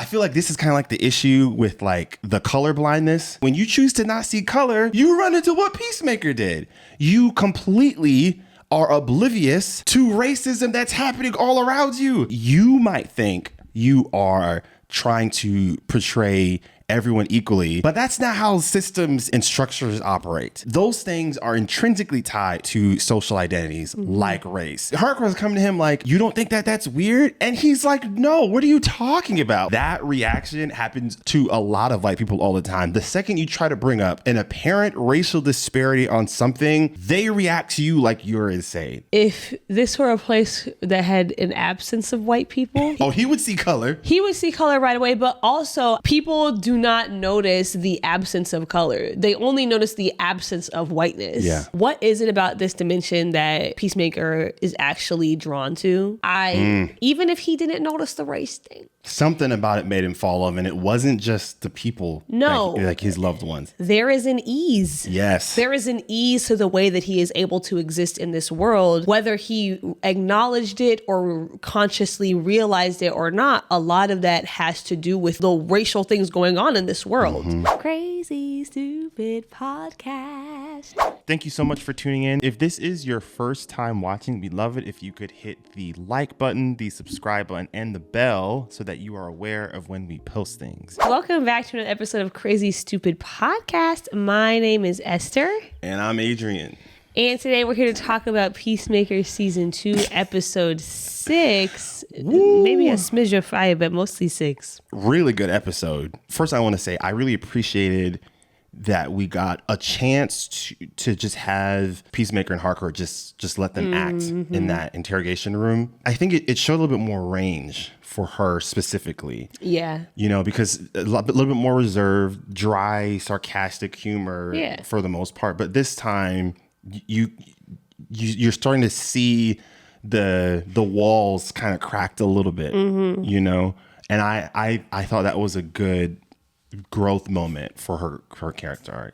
I feel like this is kind of like the issue with like the colorblindness. When you choose to not see color, you run into what Peacemaker did. You completely are oblivious to racism that's happening all around you. You might think you are trying to portray everyone equally, but that's not how systems and structures operate. Those things are intrinsically tied to social identities like race. Hartcourt's coming to him like, you don't think that that's weird? And he's like, no, what are you talking about? That reaction happens to a lot of white people all the time. The second you try to bring up an apparent racial disparity on something, they react to you like you're insane. If this were a place that had an absence of white people, oh, he would see color. He would see color right away, but also people do not notice the absence of color. They only notice the absence of whiteness. Yeah. What is it about this dimension that Peacemaker is actually drawn to? Even if he didn't notice the race thing. Something about it made him fall off, and it wasn't just the people. No. Like his loved ones. There is an ease. Yes. There is an ease to the way that he is able to exist in this world. Whether he acknowledged it or consciously realized it or not, a lot of that has to do with the racial things going on in this world. Crazy Stupid Podcast. Thank you so much for tuning in. If this is your first time watching, we'd love it if you could hit the like button, the subscribe button, and the bell so that you are aware of when we post things. Welcome back to another episode of Crazy Stupid Podcast. My name is Esther. And I'm Adrian. And today we're here to talk about Peacemaker Season 2, Episode 6. Woo. Maybe a smidge of 5, but mostly 6. Really good episode. First, I want to say I really appreciated that we got a chance to just have Peacemaker and Hartcourt just let them act in that interrogation room. I think it showed a little bit more range for her specifically. Yeah. You know, because a little bit more reserved, dry, sarcastic humor for the most part. But this time, you're starting to see the walls kind of cracked a little bit, you know? And I thought that was a good growth moment for her character arc.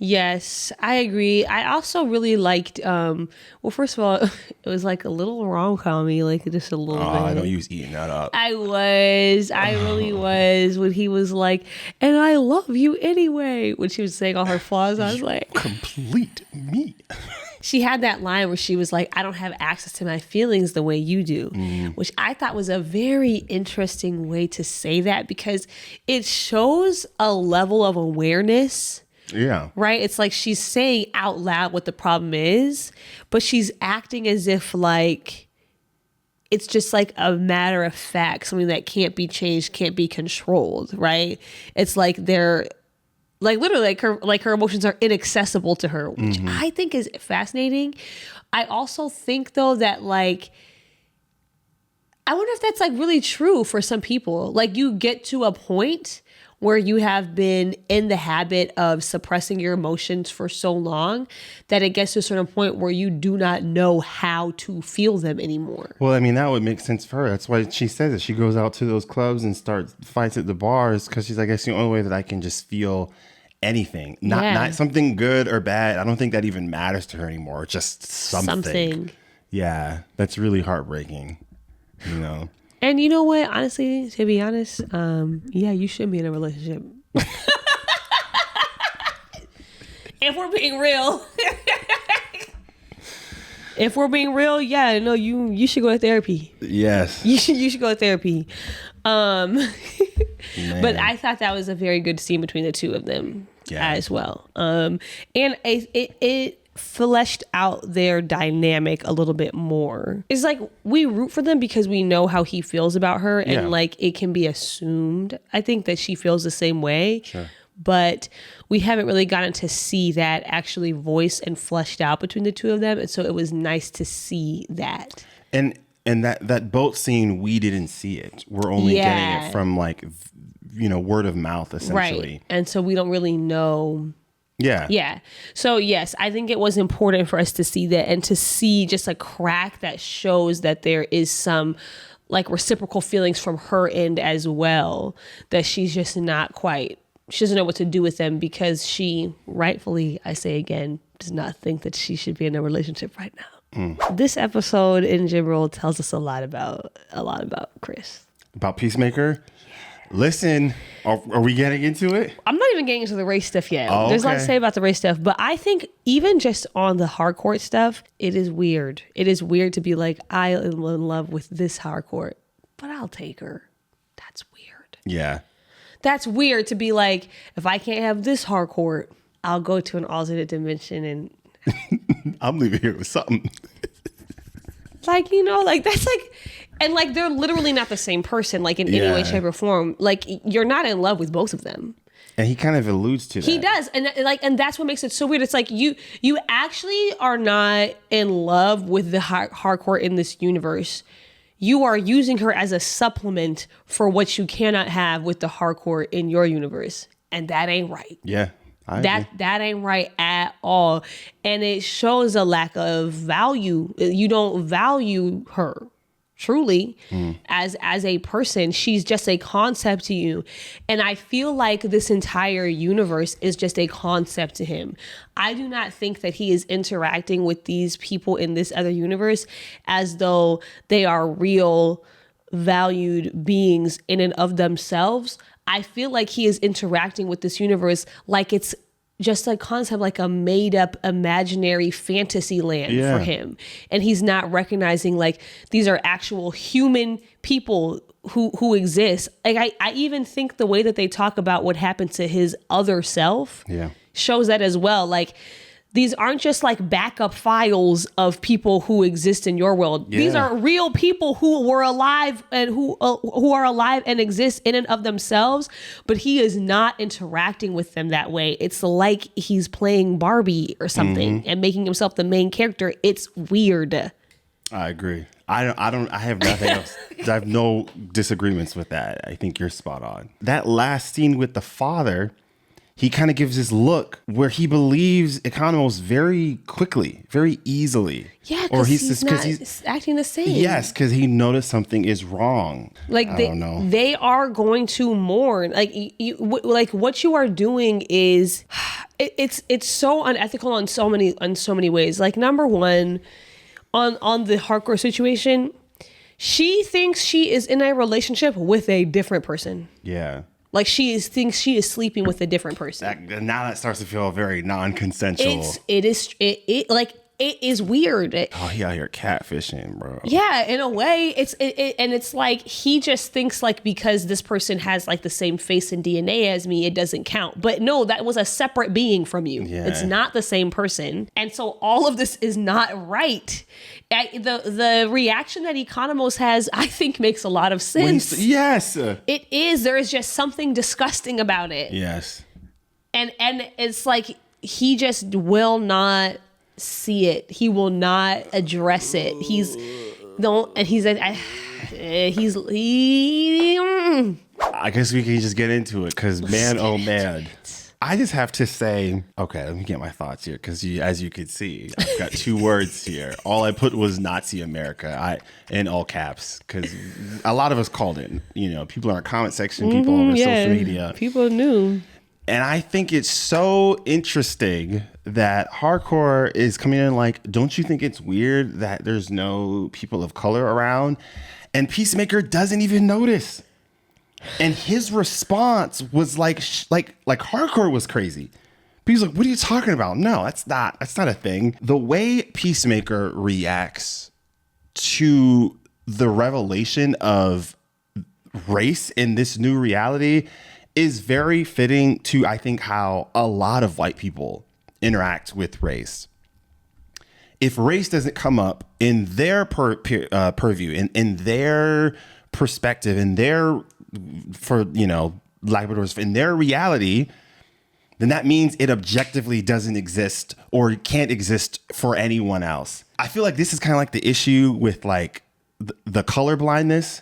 Yes, I agree. I also really liked, well, first of all, it was like a little rom-com-y, like just a little bit. I know you was eating that up. I really was, when he was like, and I love you anyway, when she was saying all her flaws, I was like. Complete me. She had that line where she was like, I don't have access to my feelings the way you do, which I thought was a very interesting way to say that because it shows a level of awareness. Yeah. Right? It's like she's saying out loud what the problem is, but she's acting as if like it's just like a matter of fact, something that can't be changed, can't be controlled, right? It's like they're like literally like her emotions are inaccessible to her, which I think is fascinating. I also think though that like I wonder if that's like really true for some people. Like you get to a point where you have been in the habit of suppressing your emotions for so long that it gets to a certain point where you do not know how to feel them anymore. Well, I mean, that would make sense for her. That's why she says it. She goes out to those clubs and starts fights at the bars because she's like, I guess the only way that I can just feel anything, not something good or bad. I don't think that even matters to her anymore. Just something. Yeah, that's really heartbreaking, you know. And you know what? Honestly, to be honest, you shouldn't be in a relationship. If we're being real. If we're being real, no, you should go to therapy. Yes. You should go to therapy. But I thought that was a very good scene between the two of them as well. And it fleshed out their dynamic a little bit more. It's like we root for them because we know how he feels about her and like it can be assumed. I think that she feels the same way. Sure. But we haven't really gotten to see that actually voiced and fleshed out between the two of them. And so it was nice to see that. And that boat scene, we didn't see it. We're only getting it from like, word of mouth essentially. Right. And so we don't really know. Yeah. So yes, I think it was important for us to see that and to see just a crack that shows that there is some like reciprocal feelings from her end as well, that she's just not quite, she doesn't know what to do with them because she rightfully, I say again, does not think that she should be in a relationship right now. This episode in general tells us a lot about Chris. About Peacemaker? Listen, are we getting into it? I'm not even getting into the race stuff yet. Oh, There's a lot to okay. say about the race stuff, but I think even just on the Hartcourt stuff, it is weird. It is weird to be like, I am in love with this Hartcourt, but I'll take her. That's weird. Yeah. That's weird to be like, if I can't have this Hartcourt, I'll go to an alternate dimension and I'm leaving here with something. like, you know, like that's like, and like they're literally not the same person, like in any way, shape, or form. Like you're not in love with both of them. And he kind of alludes to that. He does, and that's what makes it so weird. It's like you actually are not in love with the Hartcourt in this universe. You are using her as a supplement for what you cannot have with the Hartcourt in your universe, and that ain't right. Yeah. I agree. That ain't right at all, and it shows a lack of value. You don't value her truly as a person. She's just a concept to you, and I feel like this entire universe is just a concept to him. I do not think that he is interacting with these people in this other universe as though they are real valued beings in and of themselves. I feel like he is interacting with this universe like it's just a concept, like a made up imaginary fantasy land for him. And he's not recognizing like these are actual human people who exist. Like I even think the way that they talk about what happened to his other self shows that as well. Like these aren't just like backup files of people who exist in your world. Yeah. These are real people who were alive and who are alive and exist in and of themselves, but he is not interacting with them that way. It's like he's playing Barbie or something and making himself the main character. It's weird. I agree. I have nothing else. I have no disagreements with that. I think you're spot on. That last scene with the father, he kind of gives this look where he believes Economos very quickly, very easily. Yeah, because he's not acting the same. Yes, because he noticed something is wrong. Like I don't know. They are going to mourn. Like like what you are doing is, it's so unethical on so many ways. Like number one, on the Hartcourt situation, she thinks she is in a relationship with a different person. Yeah. Like thinks she is sleeping with a different person. Now that starts to feel very non-consensual. It is weird. He out here catfishing, bro. Yeah, in a way, it's like he just thinks like because this person has like the same face and DNA as me, it doesn't count. But no, that was a separate being from you. Yeah. It's not the same person, and so all of this is not right. The reaction that Economos has, I think, makes a lot of sense. Yes, it is. There is just something disgusting about it. Yes, and it's like he just will not see it. He will not address it. I guess we can just get into it because man, oh man. I just have to say, okay, let me get my thoughts here because as you could see, I've got two words here. All I put was Nazi America, in all caps, because a lot of us called it. You know, people in our comment section, people over social media. People knew. And I think it's so interesting that Hartcourt is coming in like, don't you think it's weird that there's no people of color around? And Peacemaker doesn't even notice. And his response was like Hartcourt was crazy. He's like, what are you talking about? No, that's not a thing. The way Peacemaker reacts to the revelation of race in this new reality is very fitting to, I think, how a lot of white people interact with race. If race doesn't come up in their purview, in their perspective, in their, for, you know, lack of words, in their reality, then that means it objectively doesn't exist or can't exist for anyone else. I feel like this is kind of like the issue with like the colorblindness,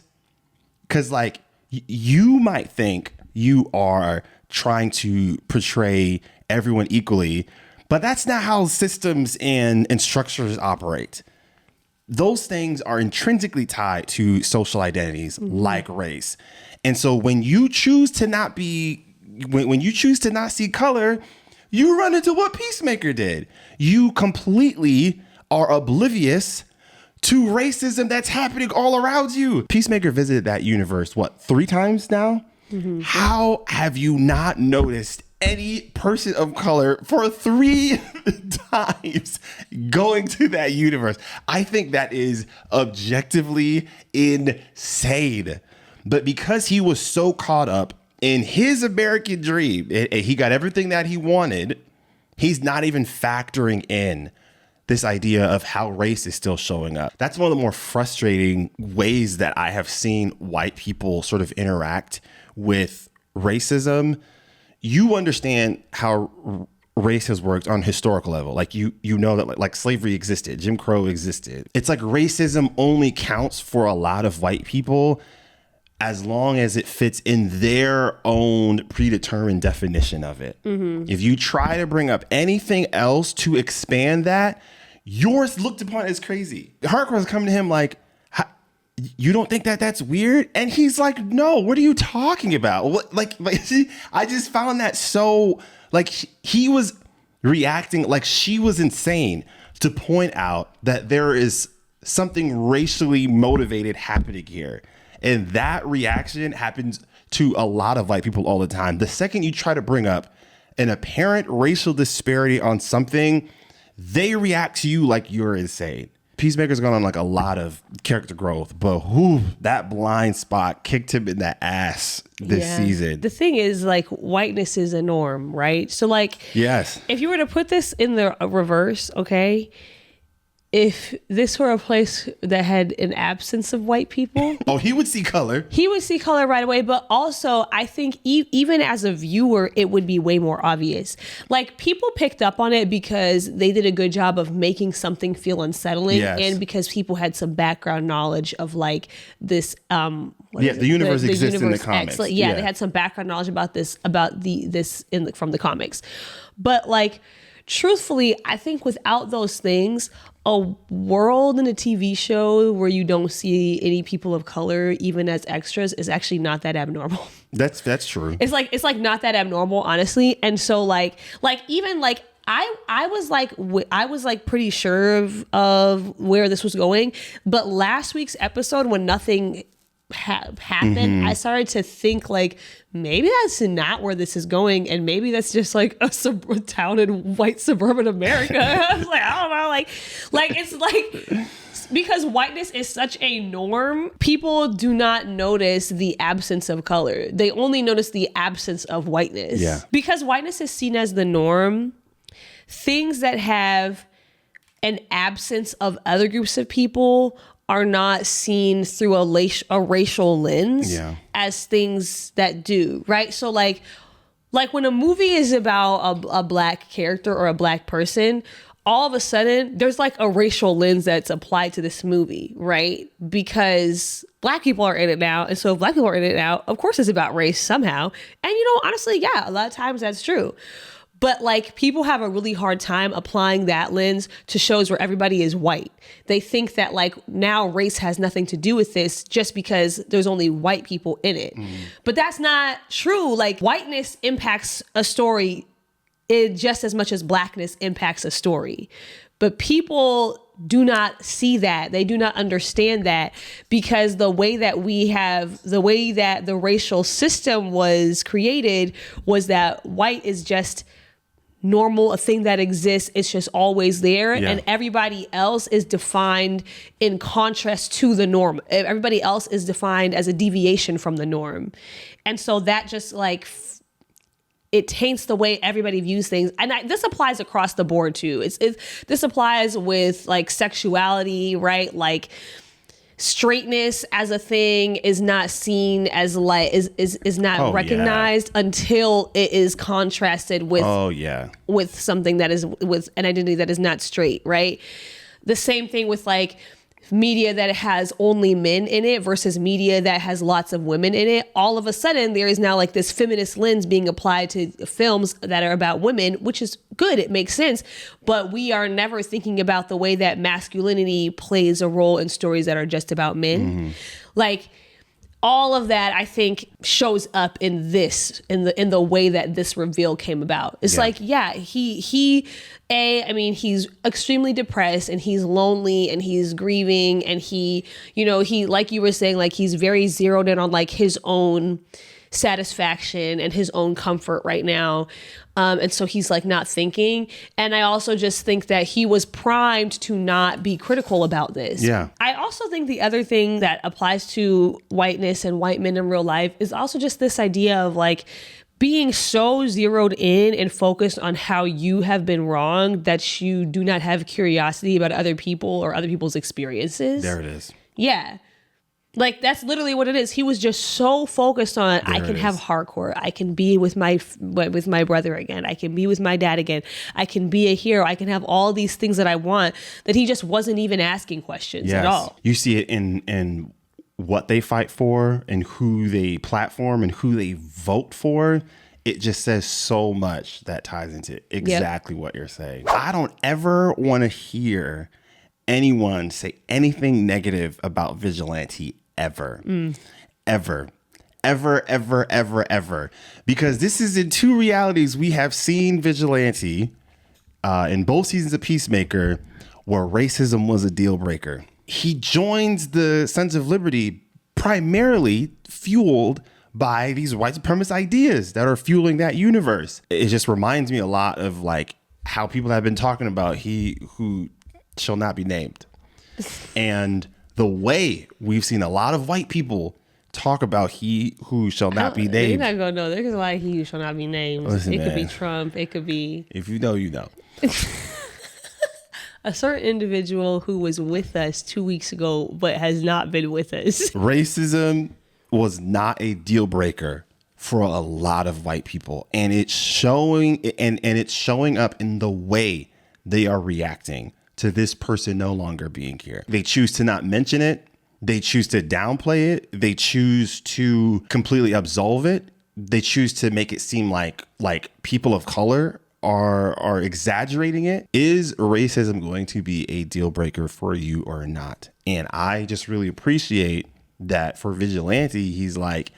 because like you might think you are trying to portray everyone equally, but that's not how systems and structures operate. Those things are intrinsically tied to social identities like race. And so when you choose to not be, when you choose to not see color, you run into what Peacemaker did. You completely are oblivious to racism that's happening all around you. Peacemaker visited that universe, 3 times now? How have you not noticed any person of color for 3 times going to that universe? I think that is objectively insane. But because he was so caught up in his American dream, he got everything that he wanted, he's not even factoring in this idea of how race is still showing up. That's one of the more frustrating ways that I have seen white people sort of interact with racism. You understand how race has worked on a historical level. Like you know that like slavery existed, Jim Crow existed. It's like racism only counts for a lot of white people as long as it fits in their own predetermined definition of it. If you try to bring up anything else to expand that, yours looked upon as crazy. Hartcourt's coming to him like, you don't think that that's weird? And he's like, no, what are you talking about? What, like I just found that so, like, he was reacting like she was insane to point out that there is something racially motivated happening here. And that reaction happens to a lot of white people all the time. The second you try to bring up an apparent racial disparity on something, they react to you like you're insane. Peacemaker's gone on like a lot of character growth, but that blind spot kicked him in the ass this season. The thing is, like, whiteness is a norm, right? So, like, yes, if you were to put this in the reverse, okay, if this were a place that had an absence of white people, oh, he would see color. He would see color right away. But also, I think even as a viewer, it would be way more obvious. Like, people picked up on it because they did a good job of making something feel unsettling, and because people had some background knowledge of like this. The universe exists in the comics. They had some background knowledge about this, from the comics. But like, truthfully, I think without those things, a world in a TV show where you don't see any people of color, even as extras, is actually not that abnormal. That's true. It's like not that abnormal, honestly. And so like even like I was like pretty sure of where this was going, but last week's episode, when nothing happened, I started to think like, maybe that's not where this is going, and maybe that's just like a town in white suburban America. I was like, I don't know, like it's like, because whiteness is such a norm, people do not notice the absence of color. They only notice the absence of whiteness. Yeah. Because whiteness is seen as the norm, things that have an absence of other groups of people are not seen through a racial lens as things that do, right? So like when a movie is about a black character or a black person, all of a sudden there's like a racial lens that's applied to this movie, right? Because black people are in it now. And so if black people are in it now, of course it's about race somehow. And honestly, yeah, a lot of times that's true. But like, people have a really hard time applying that lens to shows where everybody is white. They think that like now race has nothing to do with this just because there's only white people in it. But that's not true. Like, whiteness impacts a story just as much as blackness impacts a story. But people do not see that. They do not understand that, because the way that the racial system was created was that white is just normal, a thing that exists. It's just always there. And everybody else is defined in contrast to the norm. Everybody else is defined as a deviation from the norm. And so that just like, it taints the way everybody views things. And this applies across the board too. This applies with like sexuality, right? Like, straightness as a thing is not seen as like is not recognized until it is contrasted with with something that is with an identity that is not straight, right? The same thing with like media that has only men in it versus media that has lots of women in it. All of a sudden there is now like this feminist lens being applied to films that are about women, which is good. It makes sense. But we are never thinking about the way that masculinity plays a role in stories that are just about men. Like, all of that, I think, shows up in this, in the way that this reveal came about. It's like, he's extremely depressed, and he's lonely, and he's grieving, and he, like you were saying, like, he's very zeroed in on like his own satisfaction and his own comfort right now. And so he's like not thinking. And I also just think that he was primed to not be critical about this. Yeah. I also think the other thing that applies to whiteness and white men in real life is also just this idea of like being so zeroed in and focused on how you have been wrong that you do not have curiosity about other people or other people's experiences. There it is. Yeah. Like, that's literally what it is. He was just so focused on, I can have Hartcourt. I can be with my brother again. I can be with my dad again. I can be a hero. I can have all these things that I want, that he just wasn't even asking questions at all. You see it in what they fight for and who they platform and who they vote for. It just says so much that ties into exactly what you're saying. I don't ever want to hear anyone say anything negative about Vigilante ever. Ever. Because this is in two realities. We have seen Vigilante in both seasons of Peacemaker where racism was a deal breaker. He joins the Sons of Liberty primarily fueled by these white supremacist ideas that are fueling that universe. It just reminds me a lot of like how people have been talking about he who shall not be named. And the way we've seen a lot of white people talk about he who shall not be named. You're not going to know. There's a lot of he who shall not be named. Listen, it could man. be Trump. It could be... If you know, you know. A certain individual who was with us 2 weeks ago, but has not been with us. Racism was not a deal breaker for a lot of white people. And it's showing and it's showing up in the way they are reacting to this person no longer being here. They choose to not mention it. They choose to downplay it. They choose to completely absolve it. They choose to make it seem like people of color are exaggerating it. Is racism going to be a deal breaker for you or not? And I just really appreciate that for Vigilante. He's like,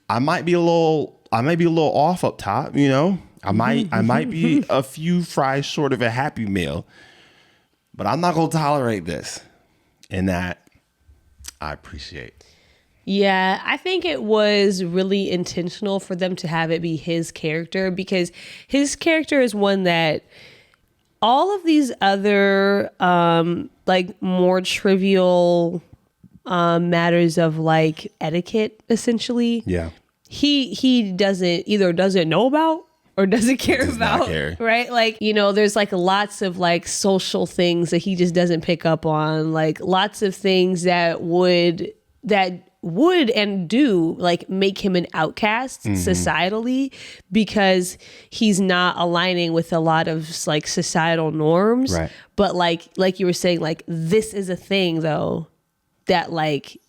I might be a little off up top, you know. I might be a few fries short of a Happy Meal, but I'm not gonna tolerate this. And that I appreciate. Yeah, I think it was really intentional for them to have it be his character, because his character is one that all of these other like more trivial matters of like etiquette, essentially. Yeah. He doesn't know about or doesn't care about, right? Like, you know, there's like lots of like social things that he just doesn't pick up on, like lots of things that would and do like make him an outcast societally, because he's not aligning with a lot of like societal norms. Right. But like you were saying, like this is a thing though that like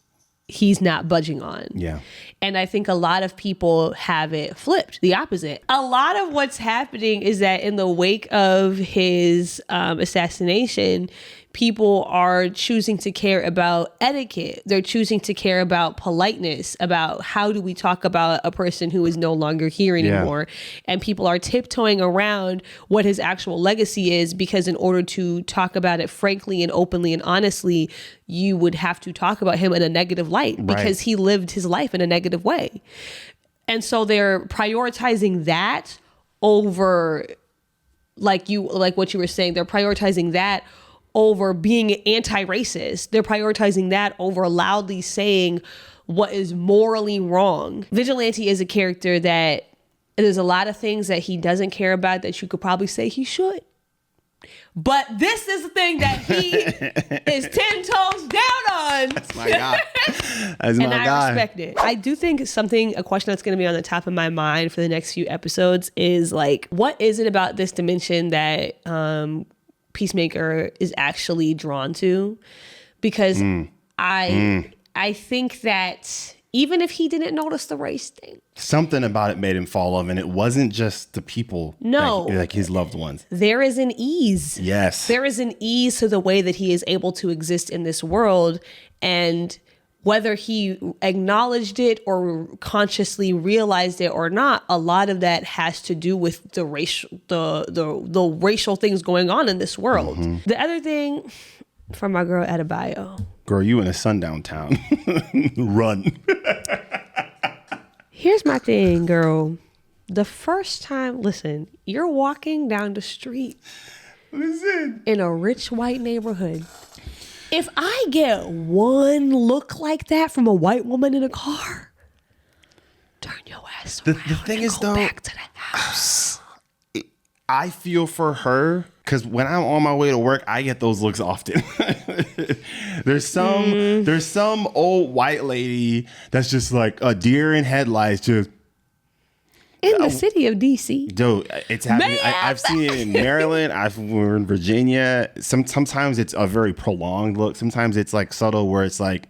he's not budging on. Yeah. And I think a lot of people have it flipped, the opposite. A lot of what's happening is that in the wake of his assassination, people are choosing to care about etiquette. They're choosing to care about politeness, about how do we talk about a person who is no longer here anymore. Yeah. And people are tiptoeing around what his actual legacy is, because in order to talk about it frankly and openly and honestly, you would have to talk about him in a negative light, because he lived his life in a negative way. And so they're prioritizing that over, like what you were saying, they're prioritizing that over being anti-racist. They're prioritizing that over loudly saying what is morally wrong. Vigilante is a character that there's a lot of things that he doesn't care about that you could probably say he should. But this is the thing that he is 10 toes down on. That's my guy. That's my guy. And I respect it. I do think a question that's going to be on the top of my mind for the next few episodes is like, what is it about this dimension that Peacemaker is actually drawn to? Because I think that even if he didn't notice the race thing, something about it made him fall off, and it wasn't just the people. No, like his loved ones. There is an ease. Yes, there is an ease to the way that he is able to exist in this world, and whether he acknowledged it or consciously realized it or not, a lot of that has to do with the racial things going on in this world. The other thing, from my girl Adebayo. Girl, you in a sundown town. Run. Here's my thing, girl. The first time, listen, you're walking down the street in a rich white neighborhood. If I get one look like that from a white woman in a car, turn your ass around the thing and is, go though, back to the house. I feel for her because when I'm on my way to work, I get those looks often. There's some old white lady that's just like a deer in headlights, just In the city of DC. dude. It's happening. I've seen it in Maryland. We're in Virginia. Sometimes it's a very prolonged look. Sometimes it's like subtle, where it's like,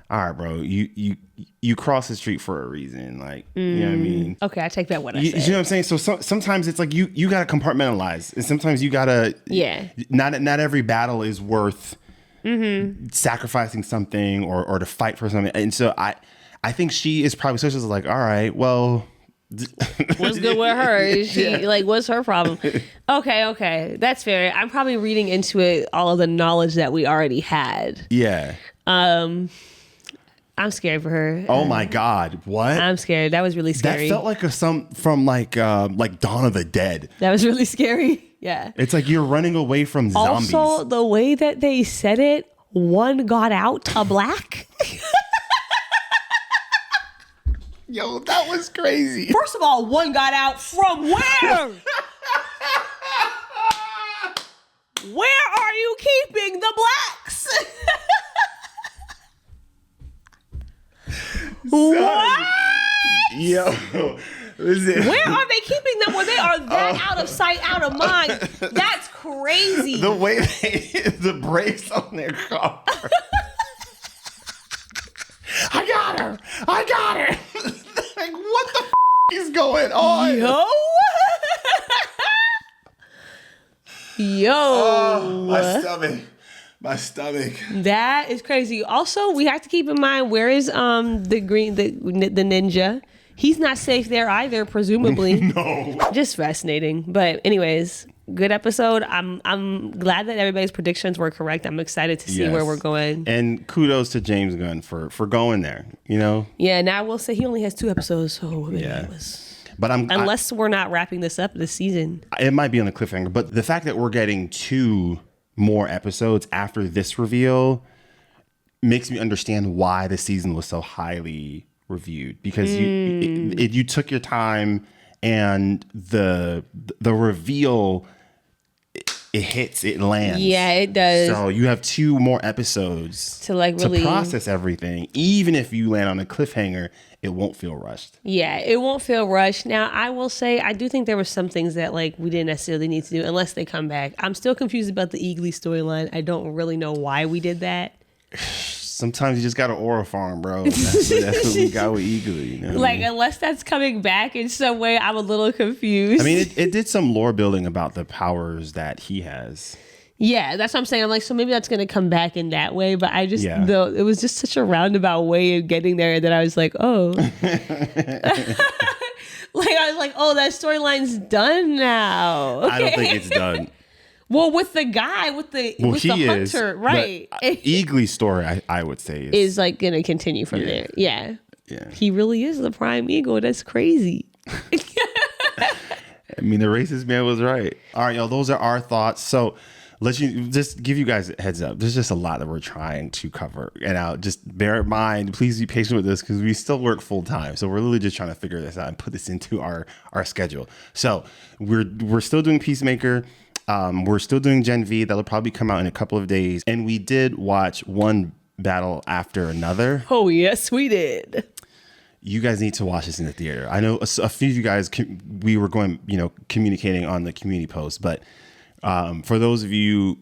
all right, bro, you cross the street for a reason. Like, you know what I mean? Okay, I take that what I You said. know what I'm saying? So sometimes it's like you got to compartmentalize, and sometimes you got to. Yeah. Not every battle is worth sacrificing something or to fight for something. And so I think she is probably such as like, all right, well. What's good with her? Is she like, what's her problem? Okay, that's fair. I'm probably reading into it all of the knowledge that we already had. Yeah. I'm scared for her. Oh my God! What? I'm scared. That was really scary. That felt like some from like Dawn of the Dead. That was really scary. Yeah. It's like you're running away from zombies. Also, the way that they said it, one got out a black. Yo, that was crazy. First of all, one got out from where? Where are you keeping the blacks? What? Yo, listen. Where are they keeping them when they are that out of sight, out of mind? That's crazy. The way the brakes on their car. I got her. Like, what the is going on? Yo. Oh, my stomach. That is crazy. Also, we have to keep in mind, where is the ninja? He's not safe there either, presumably. No. Just fascinating. But anyways, good episode. I'm glad that everybody's predictions were correct. I'm excited to see where we're going. And kudos to James Gunn for going there, you know? Yeah, now I will say he only has 2 episodes, so maybe it was... But unless we're not wrapping this up this season. It might be on the cliffhanger, but the fact that we're getting 2 more episodes after this reveal makes me understand why the season was so highly reviewed, because you took your time, and the reveal, it lands. Yeah, it does. So you have 2 more episodes to really process everything. Even if you land on a cliffhanger, it won't feel rushed. Yeah, it won't feel rushed. Now, I will say, I do think there were some things that like we didn't necessarily need to do unless they come back. I'm still confused about the Eagly storyline. I don't really know why we did that. Sometimes you just got to aura farm, bro. That's what we got with Eagly. You know like, unless that's coming back in some way, I'm a little confused. I mean, it did some lore building about the powers that he has. Yeah, that's what I'm saying. I'm like, so maybe that's going to come back in that way. But I just, though, it was just such a roundabout way of getting there that I was like, oh. Like, I was like, oh, that storyline's done now. Okay. I don't think it's done. Well, with the guy, with the hunter, right? Eagly's story, I would say, is like going to continue from there. Yeah. He really is the prime eagle. That's crazy. I mean, the racist man was right. All right, y'all, those are our thoughts. So let's just give you guys a heads up. There's just a lot that we're trying to cover. And I'll just bear in mind, please be patient with this, because we still work full time. So we're really just trying to figure this out and put this into our schedule. So we're still doing Peacemaker. We're still doing Gen V. That'll probably come out in a couple of days. And we did watch one battle after another. Oh, yes, we did. You guys need to watch this in the theater. I know a few of you guys, we were going, communicating on the community post, but for those of you,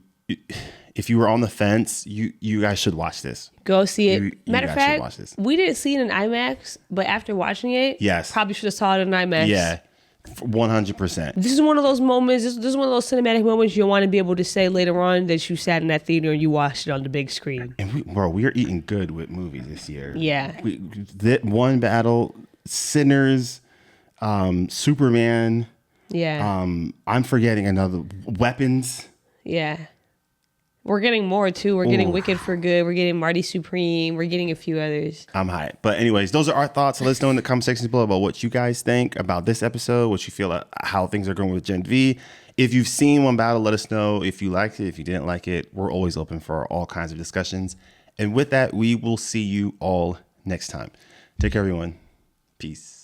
if you were on the fence, you guys should watch this. Go see it. Matter of fact, we didn't see it in IMAX, but after watching it, probably should have saw it in IMAX. Yeah, 100%. This is one of those moments. This is one of those cinematic moments you want to be able to say later on that you sat in that theater and you watched it on the big screen. And we're eating good with movies this year. Yeah. That one battle, Sinners, Superman. Yeah. I'm forgetting another. Weapons. Yeah. We're getting more too. We're getting Wicked for Good. We're getting Marty Supreme. We're getting a few others. I'm hyped. But anyways, those are our thoughts. So let us know in the comment sections below about what you guys think about this episode, what you feel how things are going with Gen V. If you've seen one battle, let us know if you liked it, if you didn't like it. We're always open for all kinds of discussions. And with that, we will see you all next time. Take care, everyone. Peace.